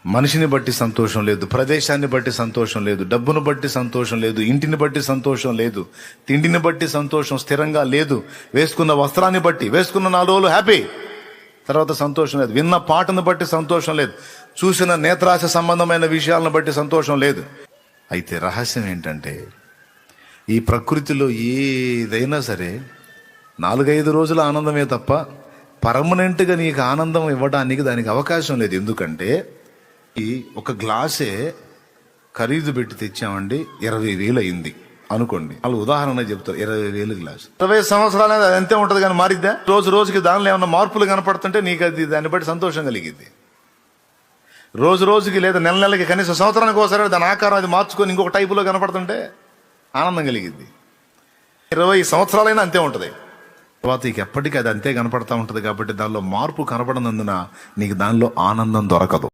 మనిషిని బట్టి సంతోషం లేదు, ప్రదేశాన్ని బట్టి సంతోషం లేదు, డబ్బును బట్టి సంతోషం లేదు, ఇంటిని బట్టి సంతోషం లేదు, తిండిని బట్టి సంతోషం స్థిరంగా లేదు, వేసుకున్న వస్త్రాన్ని బట్టి, వేసుకున్న 4 రోజులు హ్యాపీ, తర్వాత సంతోషం లేదు, విన్న పాటను బట్టి సంతోషం లేదు, చూసిన నేత్రాశ సంబంధమైన విషయాలను బట్టి సంతోషం లేదు. అయితే రహస్యం ఏంటంటే, ఈ ప్రకృతిలో ఏదైనా సరే 4-5 రోజుల ఆనందమే తప్ప పర్మనెంట్గా నీకు ఆనందం ఇవ్వడానికి దానికి అవకాశం లేదు. ఎందుకంటే ఈ ఒక గ్లాసే ఖరీదు పెట్టి తెచ్చామండి, 20,000 అయింది అనుకోండి. వాళ్ళు ఉదాహరణ చెప్తారు, 20,000 గ్లాస్ 20 సంవత్సరాలు అది అంతే ఉంటుంది, కానీ మారిద్దా? రోజు రోజుకి దానిలో ఏమన్నా మార్పులు కనపడుతుంటే నీకు అది దాన్ని బట్టి సంతోషం కలిగింది. రోజు రోజుకి లేదా నెల నెలకి కనీసం సంవత్సరానికి ఒకసారి దాని ఆకారం అది మార్చుకొని ఇంకొక టైపులో కనపడుతుంటే ఆనందం కలిగింది. 20 సంవత్సరాలైనా అంతే ఉంటుంది. తర్వాత ఇక ఎప్పటికీ అది అంతే కనపడతా ఉంటుంది. కాబట్టి దానిలో మార్పు కనపడనందున నీకు దానిలో ఆనందం దొరకదు.